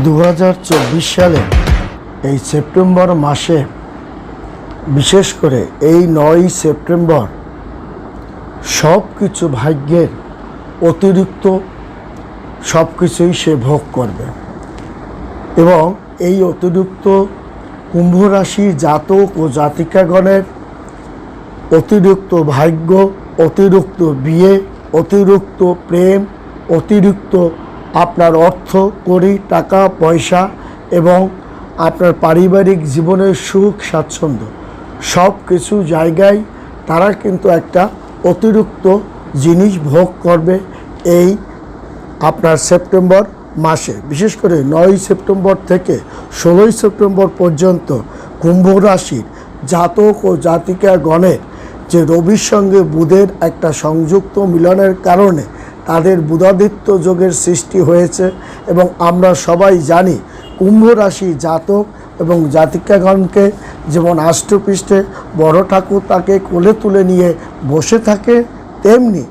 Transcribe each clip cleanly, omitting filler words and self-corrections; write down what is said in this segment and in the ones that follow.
2024 সালে এই সেপ্টেম্বর মাসে, বিশেষ করে এই 9 সেপ্টেম্বর সব কিছু ভাগ্যের অতিরিক্ত সব কিছুই সে ভোগ করবে। এবং এই অতিরিক্ত কুম্ভ রাশির জাতক ও জাতিকাগণের অতিরিক্ত ভাগ্য, অতিরিক্ত বিয়ে, অতিরিক্ত প্রেম, অতিরিক্ত আপনার অর্থ কড়ি, টাকা পয়সা এবং আপনার পারিবারিক জীবনের সুখ স্বাচ্ছন্দ্য সব কিছু জায়গায় তারা কিন্তু একটা অতিরিক্ত জিনিস ভোগ করবে এই আপনার সেপ্টেম্বর মাসে। বিশেষ করে 9 সেপ্টেম্বর থেকে 16 সেপ্টেম্বর পর্যন্ত কুম্ভ রাশির জাতক ও জাতিকাগণের যে রবির সঙ্গে বুধের একটা সংযুক্ত মিলনের কারণে তাদের বুধাদিত্য যোগের সৃষ্টি হয়েছে। এবং আমরা সবাই জানি কুম্ভ রাশি জাতক এবং জাতিকাগণকে যেমন আষ্টপৃষ্ঠে বড় ঠাকুর তাকে কোলে তুলে নিয়ে বসে থাকে, তেমনি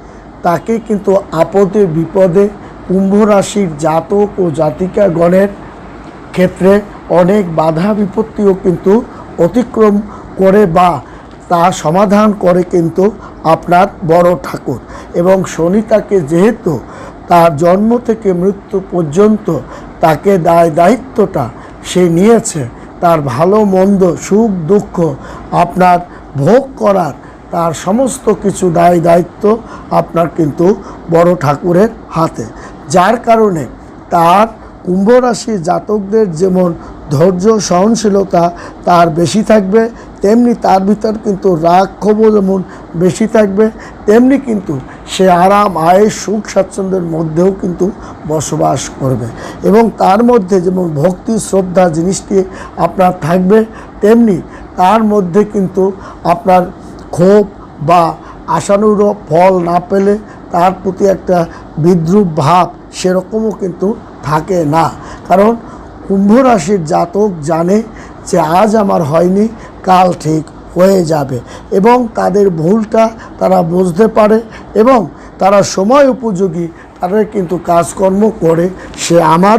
তাকে কিন্তু আপদে বিপদে কুম্ভ রাশির জাতক ও জাতিকাগণের ক্ষেত্রে অনেক বাধা বিপত্তিও কিন্তু অতিক্রম করে বা তা সমাধান করে কিন্তু আপনার বড় ঠাকুর। এবং শনি তাকে যেহেতু তার জন্ম থেকে মৃত্যু পর্যন্ত তাকে দায়িত্বটা সে নিয়েছে, তার ভালো মন্দ সুখ দুঃখ আপনার ভোগ করার তার সমস্ত কিছু দায়িত্ব আপনার কিন্তু বড় ঠাকুরের হাতে। যার কারণে তার কুম্ভ রাশির জাতকদের যেমন ধৈর্য সহনশীলতা তার বেশি থাকবে, তেমনি তার ভিতর কিন্তু রাগ ক্ষোভও যেমন বেশি থাকবে, তেমনি কিন্তু সে আরাম আয়েস সুখ স্বাচ্ছন্দ্যের মধ্যেও কিন্তু বসবাস করবে। এবং তার মধ্যে যেমন ভক্তি শ্রদ্ধা জিনিসটি আপনার থাকবে, তেমনি তার মধ্যে কিন্তু আপনার ক্ষোভ বা আশানুরূপ ফল না পেলে তার প্রতি একটা বিদ্রূপ ভাব সেরকমও কিন্তু থাকে না। কারণ কুম্ভ রাশির জাতক জানে যে আজ আমার হয়নি, কাল ঠিক হয়ে যাবে। এবং তাদের ভুলটা তারা বুঝতে পারে এবং তারা সময় উপযোগী তাদের কিন্তু কাজকর্ম করে। সে আমার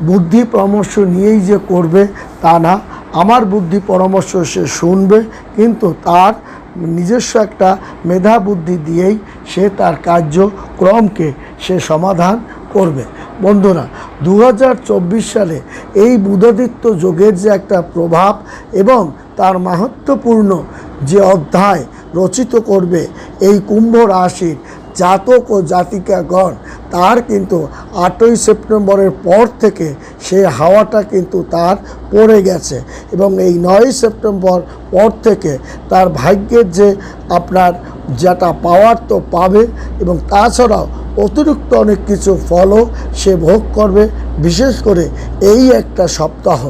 বুদ্ধি পরামর্শ নিয়েই যে করবে তা না, আমার বুদ্ধি পরামর্শ সে শুনবে, কিন্তু তার নিজস্ব একটা মেধা বুদ্ধি দিয়েই সে তার কার্যক্রমকে সে সমাধান করবে। বন্ধুরা, 2024 সালে এই বুধাদিত্য যোগের যে একটা প্রভাব এবং তার মাহাত্ম্যপূর্ণ যে অধ্যায় রচিত করবে এই কুম্ভ রাশির জাতক ও জাতিকাগণ, তার কিন্তু 8ই সেপ্টেম্বরের পর থেকে সে হাওয়াটা কিন্তু তার পড়ে গেছে। এবং এই 9 সেপ্টেম্বর পর থেকে তার ভাগ্যের যে আপনার যেটা পাওয়ার তো পাবে, এবং তাছাড়াও অতিরিক্ত অনেক কিছু ফলও সে ভোগ করবে। বিশেষ করে এই একটা সপ্তাহ,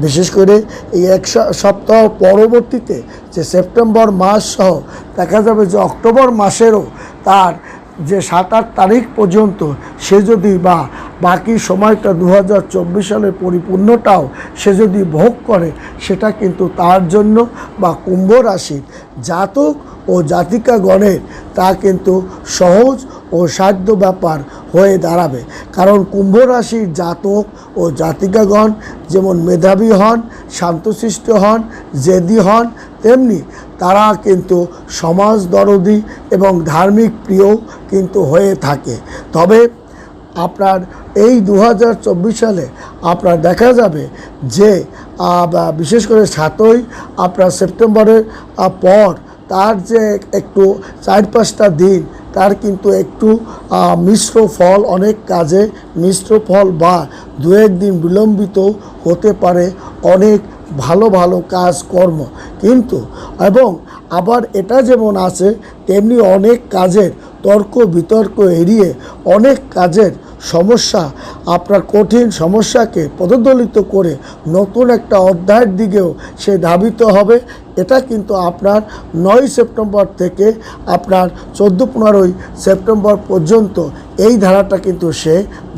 বিশেষ করে এই এক সপ্তাহ পরবর্তীতে যে সেপ্টেম্বর মাস সহ দেখা যাবে যে অক্টোবর মাসেরও তার যে 7-8 তারিখ পর্যন্ত সে যদি বা বাকি সময়টা 2024 সালের পরিপূর্ণটাও সে যদি ভোগ করে, সেটা কিন্তু তার জন্য বা কুম্ভ রাশির জাতক ও জাতিকাগণের তা কিন্তু সহজ ও সাধ্য ব্যাপার হয়ে দাঁড়াবে। কারণ কুম্ভ রাশির জাতক ও জাতিকাগণ যেমন মেধাবী হন, শান্তশিষ্ট হন, জেদি হন, তেমনি তারা কিন্তু সমাজ দরদি এবং ধার্মিক প্রিয় কিন্তু হয়ে থাকে। তবে আপনার এই 2024 সালে আপনার দেখা যাবে যে বিশেষ করে 7ই আপনার সেপ্টেম্বরের পর তার যে একটু 4-5টা দিন তার কিন্তু একটু মিশ্র ফল, অনেক কাজে মিশ্র ফল বা 2-1 দিন বিলম্বিত হতে পারে অনেক ভালো ভালো কাজকর্ম। কিন্তু এবং আবার এটা যেমন আছে তেমনি অনেক কাজের তর্ক বিতর্ক এড়িয়ে অনেক কাজের সমস্যা আপনার কঠিন সমস্যাকে পদদলিত করে নতুন একটা অধ্যায়ের দিকেও সে ধাবিত হবে। এটা কিন্তু আপনার 9 সেপ্টেম্বর থেকে আপনার 14-15 সেপ্টেম্বর পর্যন্ত এই ধারাটা কিন্তু সে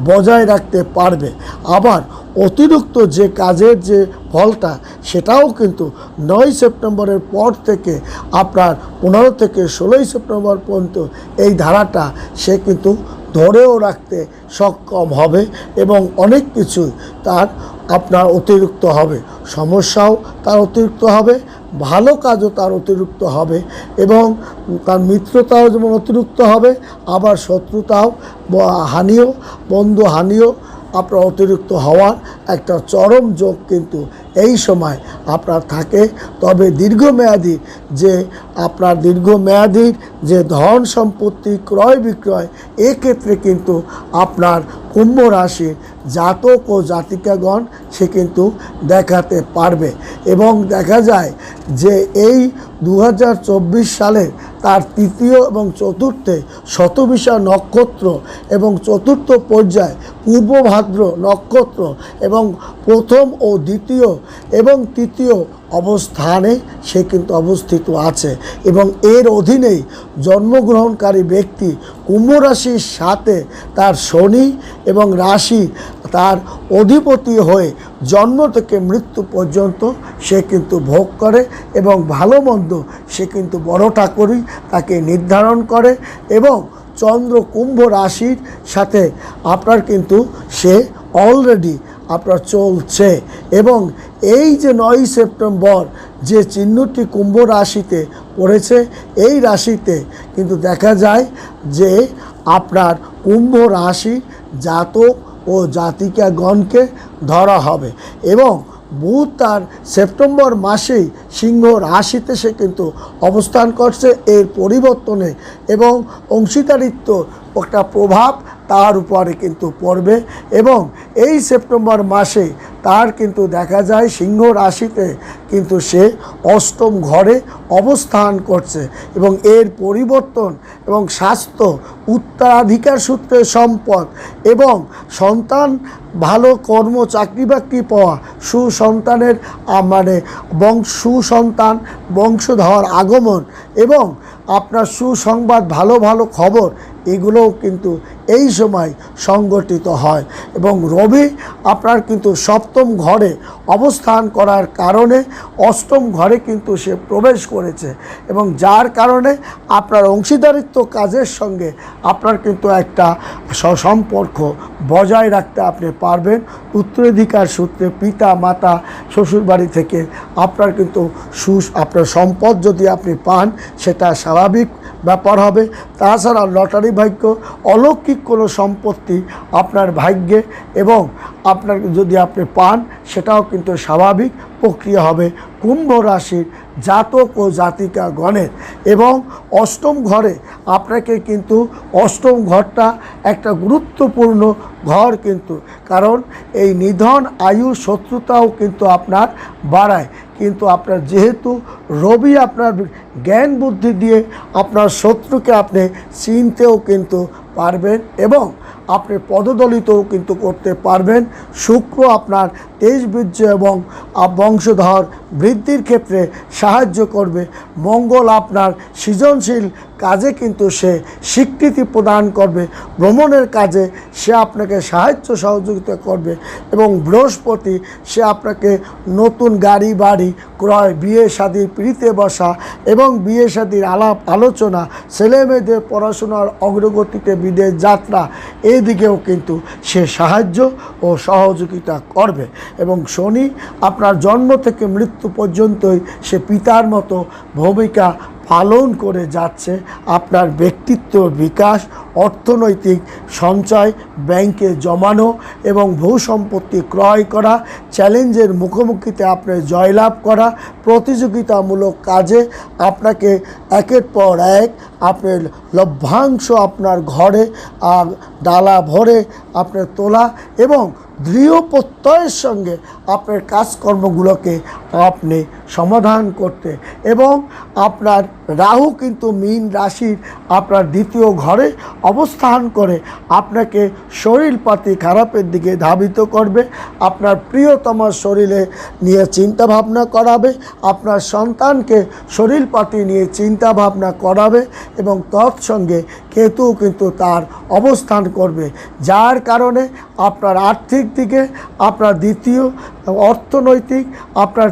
বজায় রাখতে পারবে। আবার অতিরিক্ত যে কাজের যে ফলটা সেটাও কিন্তু 9 সেপ্টেম্বরের পর থেকে আপনার 15 থেকে 16 সেপ্টেম্বর পর্যন্ত এই ধারাটা সে কিন্তু ধরেও রাখতে সক্ষম হবে এবং অনেক কিছু তার আপনার অতিরিক্ত হবে, সমস্যাও তার অতিরিক্ত হবে, ভালো কাজও তার অতিরিক্ত হবে এবং তার মিত্রতাও যেমন অতিরিক্ত হবে, আবার শত্রুতাও হানিও বন্ধু হানিও আপনার অতিরিক্ত হওয়ার একটা চরম যোগ কিন্তু এই সময় আপনার থাকে। তবে দীর্ঘমেয়াদী যে ধন সম্পত্তি ক্রয় বিক্রয়, এক্ষেত্রে কিন্তু আপনার কুম্ভ রাশির জাতক ও জাতিকাগণ সে কিন্তু দেখাতে পারবে। এবং দেখা যায় যে এই 2024 সালে তার তৃতীয় এবং চতুর্থে শতবিশা নক্ষত্র এবং চতুর্থ পর্যায় পূর্ব ভাদ্র নক্ষত্র এবং প্রথম ও দ্বিতীয় এবং তৃতীয় অবস্থানে সে কিন্তু অবস্থিত আছে এবং এর অধীনেই জন্মগ্রহণকারী ব্যক্তি কুম্ভ রাশির সাথে তার শনি এবং রাশি তার অধিপতি হয়ে জন্ম থেকে মৃত্যু পর্যন্ত সে কিন্তু ভোগ করে এবং ভালো মন্দ সে কিন্তু বড় ঠাকুরই তাকে নির্ধারণ করে। এবং চন্দ্র কুম্ভ রাশির সাথে আপনার কিন্তু সে অলরেডি আপনার চলছে এবং এই যে 9 সেপ্টেম্বর যে চিহ্নটি কুম্ভ রাশিতে পড়েছে, এই রাশিতে কিন্তু দেখা যায় যে আপনার কুম্ভ রাশি জাতক ও জাতিকাগণকে ধরা হবে এবং বুধ তার সেপ্টেম্বর মাসেই সিংহ রাশিতে সে কিন্তু অবস্থান করছে। এর পরিবর্তনে এবং অংশীদারিত্ব একটা প্রভাব তার উপরে কিন্তু পড়বে এবং এই সেপ্টেম্বর মাসে তার কিন্তু দেখা যায় সিংহ রাশিতে কিন্তু সে অষ্টম ঘরে অবস্থান করছে এবং এর পরিবর্তন এবং স্বাস্থ্য, উত্তরাধিকার সূত্রে সম্পদ এবং সন্তান, ভালো কর্ম, চাকরি বাকরি পাওয়া, সুসন্তানের সুসন্তান বংশধর আগমন এবং আপনার সুসংবাদ, ভালো ভালো খবর, এগুলোও কিন্তু এই সময় সংগঠিত হয়। এবং রবি আপনার কিন্তু সপ্তম ঘরে অবস্থান করার কারণে অষ্টম ঘরে কিন্তু সে প্রবেশ করেছে এবং যার কারণে আপনার অংশীদারিত্ব কাজের সঙ্গে আপনার কিন্তু একটা সম্পর্ক বজায় রাখতে আপনি পারবেন। উত্তরাধিকার সূত্রে পিতা মাতা শ্বশুরবাড়ি থেকে আপনার কিন্তু আপনার সম্পদ যদি আপনি পান সেটা স্বাভাবিক ব্যাপার হবে। তাছাড়া লটারি ভাগ্য, অলৌকিক কোনো সম্পত্তি আপনার ভাগ্যে এবং আপনার যদি আপনি পান সেটাও কিন্তু স্বাভাবিক প্রক্রিয়া হবে কুম্ভ রাশির জাতক ও জাতিকাগণের। এবং অষ্টম ঘরে আপনাকে কিন্তু অষ্টম ঘরটা একটা গুরুত্বপূর্ণ ঘর কিন্তু, কারণ এই নিধন, আয়ু, শত্রুতাও কিন্তু আপনার বাড়ায়। কিন্তু আপনার যেহেতু রবি আপনার জ্ঞান বুদ্ধি দিয়ে আপনার শত্রুকে আপনি চিনতেও কিন্তু পারবেন এবং আপনি পদদলিতও কিন্তু করতে পারবেন। শুক্র আপনার তেজবীর্য এবং বংশধর বৃদ্ধির ক্ষেত্রে সাহায্য করবে। মঙ্গল আপনার সৃজনশীল কাজে কিন্তু সে স্বীকৃতি প্রদান করবে, ভ্রমণের কাজে সে আপনাকে সাহায্য সহযোগিতা করবে। এবং বৃহস্পতি সে আপনাকে নতুন গাড়ি বাড়ি ক্রয়, বিয়ে শাদী, পিড়িতে বসা এবং বিয়ে শাদীর আলাপ আলোচনা, ছেলে মেয়েদের পড়াশোনার অগ্রগতিতে বিদেশ যাত্রা, এদিকেও কিন্তু সে সাহায্য ও সহযোগিতা করবে। এবং শনি আপনার জন্ম থেকে মৃত্যু পর্যন্তই সে পিতার মতো ভূমিকা পালন করে যাচ্ছে। আপনার ব্যক্তিত্ব বিকাশ, অর্থনৈতিক সঞ্চয়, ব্যাংকে জমানো এবং ভূ সম্পত্তি ক্রয় করা, চ্যালেঞ্জের মুখোমুখিতে আপনি জয়লাভ করা, প্রতিযোগিতামূলক কাজে আপনাকে একের পর এক আপনার লভ্যাংশ আপনার ঘরে ডালা ভরে আপনার তোলা এবং দৃঢ় প্রত্যয়ের সঙ্গে আপনার কাজকর্মগুলোকে আপনি সমাধান করতে। এবং আপনার রাহু কিন্তু মীন রাশির আপনার দ্বিতীয় ঘরে অবস্থান করে আপনাকে শরীরপাতি খারাপের দিকে ধাবিত করবে, আপনার প্রিয়তমার শরীরে নিয়ে চিন্তা ভাবনা করাবে, আপনার সন্তানকে শরীরপাতি নিয়ে চিন্তা ভাবনা করাবে এবং তৎসঙ্গে কেতু কিন্তু তার অবস্থান করবে, যার কারণে আপনার আর্থিক দিকে আপনার দ্বিতীয় অর্থনৈতিক আপনার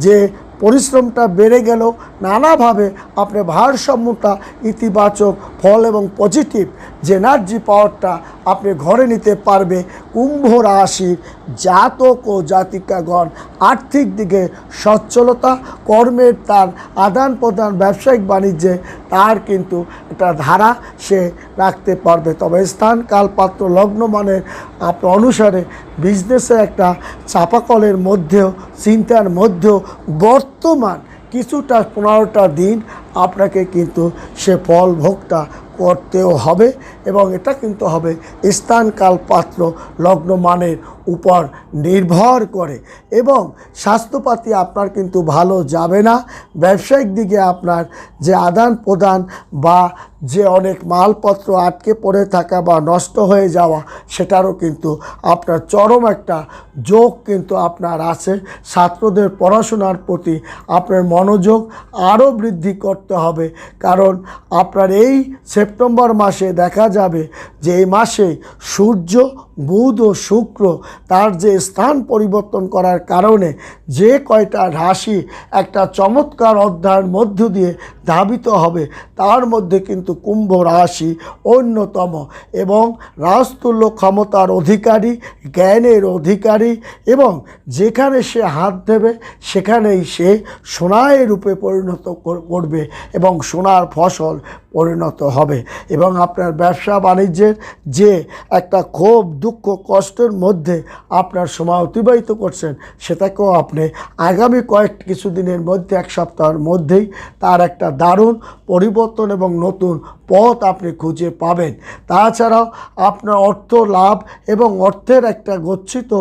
যে পরিশ্রমটা বেড়ে গেল, নানাভাবে আপনি ভারসাম্যটা ইতিবাচক ফল এবং পজিটিভ যে এনার্জি পাওয়ারটা আপনি ঘরে নিতে পারবে কুম্ভ রাশির জাতক ও জাতিকাগণ। আর্থিক দিকে সচ্ছলতা, কর্মের তার আদান প্রদান, ব্যবসায়িক বাণিজ্যে তার কিন্তু একটা ধারা সে রাখতে পারবে। তবে স্থান কাল পাত্র লগ্ন মানের আপনার অনুসারে বিজনেসে একটা চাপাকলের মধ্যেও, চিন্তার মধ্যেও বর্তমান কিছুটা 15টা দিন আপনাকে কিন্তু সে ফল ভোগটা করতেও হবে, এবং এটা কিন্তু হবে স্থান কাল পাত্র লগ্ন মানের উপর নির্ভর করে। এবং স্বাস্থ্যপাতি আপনার কিন্তু ভালো যাবে না। ব্যবসায়িক দিকে আপনার যে আদান প্রদান বা যে অনেক মালপত্র আটকে পড়ে থাকা বা নষ্ট হয়ে যাওয়া, সেটারও কিন্তু আপনার চরম একটা যোগ কিন্তু আপনার আছে। ছাত্রদের পড়াশোনার প্রতি আপনার মনোযোগ আরও বৃদ্ধি করতে হবে, কারণ আপনার এই সেপ্টেম্বর মাসে দেখা যাবে যে এই মাসে সূর্য, বুধ ও শুক্র তার যে স্থান পরিবর্তন করার কারণে যে কয়টা রাশি একটা চমৎকার অধ্যায়ের মধ্য দিয়ে ধাবিত হবে, তার মধ্যে কিন্তু কুম্ভ রাশি অন্যতম। এবং রাজতুল্য ক্ষমতার অধিকারী, জ্ঞানের অধিকারী, এবং যেখানে সে হাত দেবে সেখানেই সে সোনায় রূপে পরিণত করবে এবং সোনার ফসল পরিণত হবে। এবং আপনার ব্যবসা বাণিজ্যের যে একটা ক্ষোভ, দুঃখ, কষ্টের মধ্যে আপনার সময় অতিবাহিত করছেন, সেটাকেও আপনি আগামী কিছুদিনের মধ্যে, এক সপ্তাহের মধ্যেই তার একটা দারুণ পরিবর্তন এবং নতুন পথ আপনি খুঁজে পাবেন। তাছাড়াও আপনার অর্থ লাভ এবং অর্থের একটা গচ্ছিত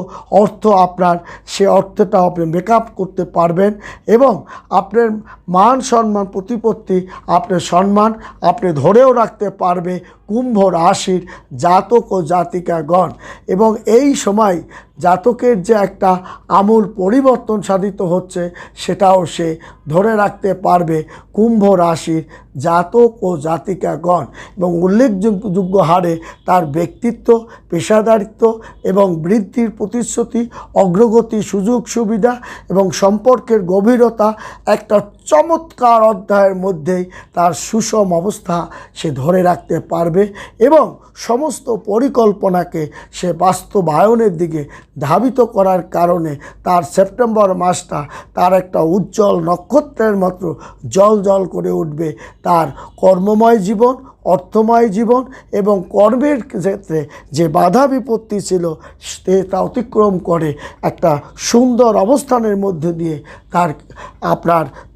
অর্থ আপনার, সে অর্থটা আপনি মেকআপ করতে পারবেন, এবং আপনার মান সম্মান প্রতিপত্তি, আপনার সম্মান আপনি ধরেও রাখতে পারবে কুম্ভ রাশির জাতক ও জাতিকাগণ। এবং এই সময় জাতকের যে একটা আমূল পরিবর্তন সাধিত হচ্ছে, সেটাও সে ধরে রাখতে পারবে কুম্ভ রাশির জাতক ও জাতিকাগণ। এবং উল্লেখযোগ্য হারে তার ব্যক্তিত্ব, পেশাদারিত্ব এবং বৃদ্ধির প্রতিশ্রুতি, অগ্রগতি, সুযোগ সুবিধা এবং সম্পর্কের গভীরতা একটা চমৎকার অধ্যায়ের মধ্যেই তার সুষম অবস্থা সে ধরে রাখতে পারবে, এবং সমস্ত পরিকল্পনাকে সে বাস্তবায়নের দিকে ধাবিত করার কারণে তার সেপ্টেম্বর মাসটা তার একটা উজ্জ্বল নক্ষত্রের মতো জ্বল করে উঠবে। তার কর্মময় জীবন, অর্থময় জীবন এবং কর্মের ক্ষেত্রে যে বাধা বিপত্তি ছিল, তা অতিক্রম করে একটা সুন্দর অবস্থানের মধ্যে দিয়ে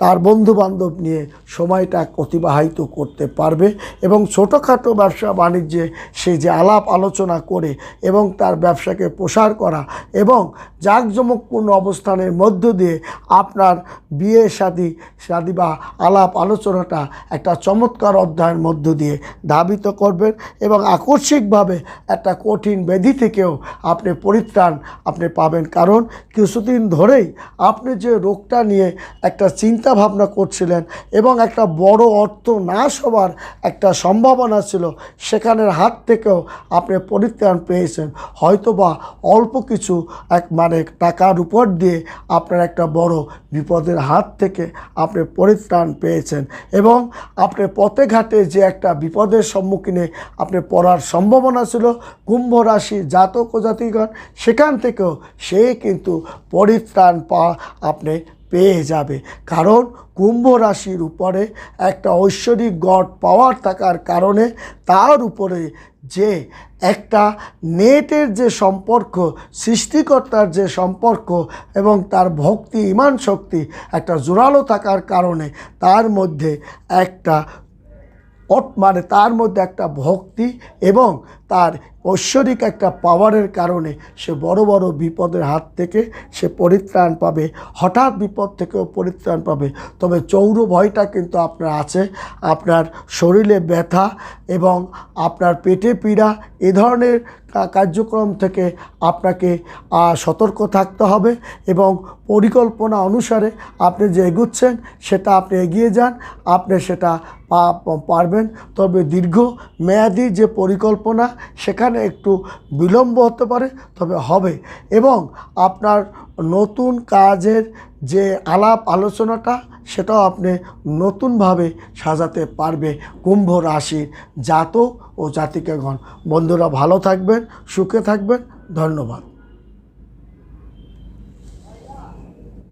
তার বন্ধুবান্ধব নিয়ে সময়টা অতিবাহিত করতে পারবে। এবং ছোটোখাটো ব্যবসা বাণিজ্যে সে যে আলাপ আলোচনা করে এবং তার ব্যবসাকে প্রসার করা এবং জাঁকজমকপূর্ণ অবস্থানের মধ্য দিয়ে আপনার বিয়ে শাদী বা আলাপ আলোচনাটা একটা চমৎকার অধ্যায়ের মধ্য দিয়ে ধাবিত করবেন, এবং আকস্মিকভাবে একটা কঠিন ব্যাধি থেকেও আপনি পরিত্রাণ পাবেন। কারণ কিছুদিন ধরেই আপনি যে রোগটা নিয়ে একটা চিন্তা ভাবনা করছিলেন এবং একটা বড় অর্থ নাশ হওয়ার একটা সম্ভাবনা ছিল, সেখানের হাত থেকেও আপনি পরিত্রাণ পেয়েছেন। হয়তোবা অল্প কিছু টাকার উপর দিয়ে আপনার একটা বড় বিপদের হাত থেকে আপনি পরিত্রাণ পেয়েছেন, এবং আপনি পথে ঘাটে যে একটা বিপদের সম্মুখীনে আপনি পড়ার সম্ভাবনা ছিল কুম্ভ রাশি জাতক ও জাতিগণ, সেখান থেকেও সে কিন্তু পরিত্রাণ আপনি পেয়ে যাবে। কারণ কুম্ভ রাশির উপরে একটা ঐশ্বরিক গড পাওয়ার থাকার কারণে তার উপরে যে একটা নেটের যে সম্পর্ক, সৃষ্টিকর্তার যে সম্পর্ক এবং তার ভক্তি, ইমান শক্তি একটা জোরালো থাকার কারণে তার মধ্যে একটা একটা ভক্তি এবং তার ঐশ্বরিক একটা পাওয়ারের কারণে সে বড় বড় বিপদের হাত থেকে সে পরিত্রাণ পাবে, হঠাৎ বিপদ থেকেও পরিত্রাণ পাবে। তবে চৌর ভয়টা কিন্তু আপনার আছে। আপনার শরীরে ব্যথা এবং আপনার পেটে পীড়া, এ ধরনের কার্যক্রম থেকে আপনাকে সতর্ক থাকতে হবে, এবং পরিকল্পনা অনুসারে আপনি যে এগুচ্ছেন সেটা আপনি এগিয়ে যান, আপনি সেটা পারবেন। তবে দীর্ঘ মেয়াদি যে পরিকল্পনা সেখানে একটু বিলম্ব হতে পারে, তবে হবে। এবং আপনার নতুন কাজের যে আলাপ আলোচনাটা সেটাও আপনি নতুনভাবে সাজাতে পারবে কুম্ভ রাশির জাতক ও জাতিকাগণ। বন্ধুরা, ভালো থাকবেন, সুখে থাকবেন। ধন্যবাদ।